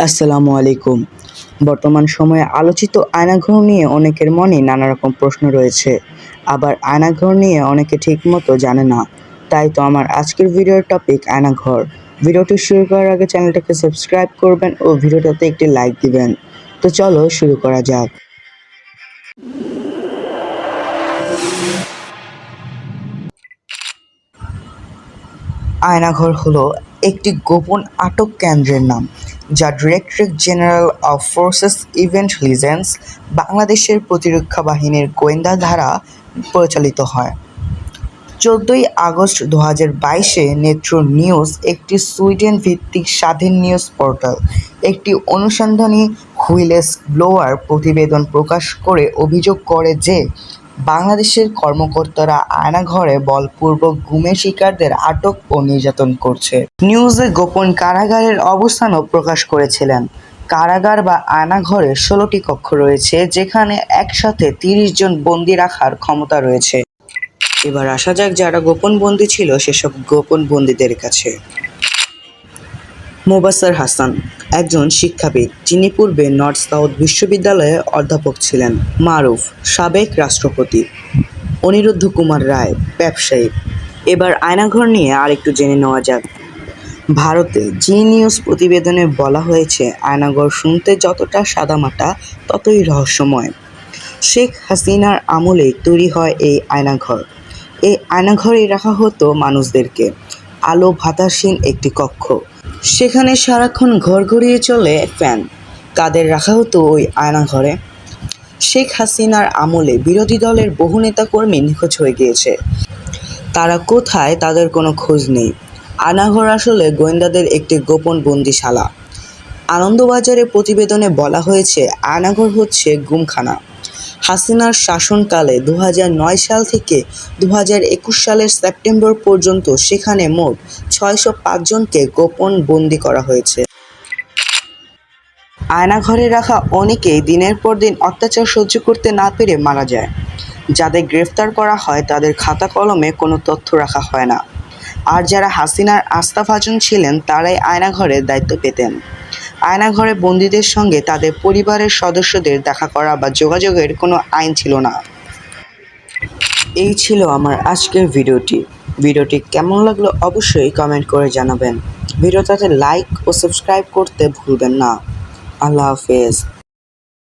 আসসালামু আলাইকুম। বর্তমান সময়ে আলোচিত আয়নাঘর নিয়ে অনেকের মনে নানা রকম প্রশ্ন রয়েছে। আবার আয়নাঘর নিয়ে অনেকে ঠিকমতো জানে না। তাই তো আমার আজকের ভিডিওর টপিক আয়নাঘর। ভিডিওটি শুরু করার আগে চ্যানেলটাকে সাবস্ক্রাইব করবেন ও ভিডিওটাতে একটি লাইক দিবেন। তো চলো শুরু করা যাক। আয়নাঘর হলো একটি গোপন আটক কেন্দ্রের নাম, যা directorate general of forces intelligence বাংলাদেশের প্রতিরক্ষা বাহিনীর গোয়েন্দা দ্বারা পরিচালিত হয়। 14ই আগস্ট 2022-এ নেত্র নিউজ, একটি সুইডেন ভিত্তিক স্বাধীন নিউজ পোর্টাল, একটি অনুসন্ধানী হুইসেল ব্লোয়ার প্রতিবেদন প্রকাশ করে অভিযোগ করে যে বাংলাদেশের কর্মকর্তারা আয়নাঘরে বলপূর্বক গুমের শিকারদের আটক ও নির্যাতন করছে। নিউজে গোপন কারাগারের অবস্থানও প্রকাশ করেছিলেন। কারাগার বা আয়নাঘরে 16টি কক্ষ রয়েছে, যেখানে একসাথে 30 জন বন্দী রাখার ক্ষমতা রয়েছে। এবার আসা যাক যারা গোপন বন্দী ছিল সেসব গোপন বন্দীদের কাছে। মোবাশ্বের হাসান একজন শিক্ষাবিদ, যিনি পূর্বে নর্থ সাউথ বিশ্ববিদ্যালয়ে অধ্যাপক ছিলেন। মারুফ, সাবেক রাষ্ট্রপতি। অনিরুদ্ধ কুমার রায়, ব্যবসায়ী। এবার আয়নাঘর নিয়ে আরেকটু জেনে নেওয়া যাক। ভারতে জি নিউজ প্রতিবেদনে বলা হয়েছে, আয়নাঘর শুনতে যতটা সাদামাটা ততই রহস্যময়। শেখ হাসিনার আমলেই তৈরি হয় এই আয়নাঘর। এই আয়নাঘরে রাখা হতো মানুষদেরকে। আলো বাতাসহীন একটি কক্ষ, সেখানে সারাক্ষণ ঘড়ঘড়িয়ে চলে ফ্যান। কাদের রাখা হতো ওই আয়নাঘরে? শেখ হাসিনার আমলে বিরোধী দলের বহু নেতাকর্মী নিখোঁজ হয়ে গিয়েছে। তারা কোথায়, তাদের কোনো খোঁজ নেই। আয়নাঘর আসলে গোয়েন্দাদের একটি গোপন বন্দিশালা। আনন্দবাজারের প্রতিবেদনে বলা হয়েছে, আয়নাঘর হচ্ছে গুমখানা। হাসিনার শাসনকালে 2009 সাল থেকে 2021 সালের সেপ্টেম্বর পর্যন্ত সেখানে মোট 605 জনকে গোপন বন্দী করা হয়েছে। আয়নাঘরে রাখা অনেকেই দিনের পর দিন অত্যাচার সহ্য করতে না পেরে মারা যায়। যাদের গ্রেফতার করা হয় তাদের খাতা কলমে কোনো তথ্য রাখা হয় না। আর যারা হাসিনার আস্থাভাজন ছিলেন তারাই আয়নাঘরের দায়িত্ব পেতেন। আয়নাঘরে বন্দীদের সঙ্গে তাদের পরিবারের সদস্যদের দেখা করা বা যোগাযোগের কোনো আইন ছিল না। এই ছিল আমার আজকের ভিডিওটি কেমন লাগলো অবশ্যই কমেন্ট করে জানাবেন। ভিডিওটাতে লাইক ও সাবস্ক্রাইব করতে ভুলবেন না। আল্লাহ হাফেজ।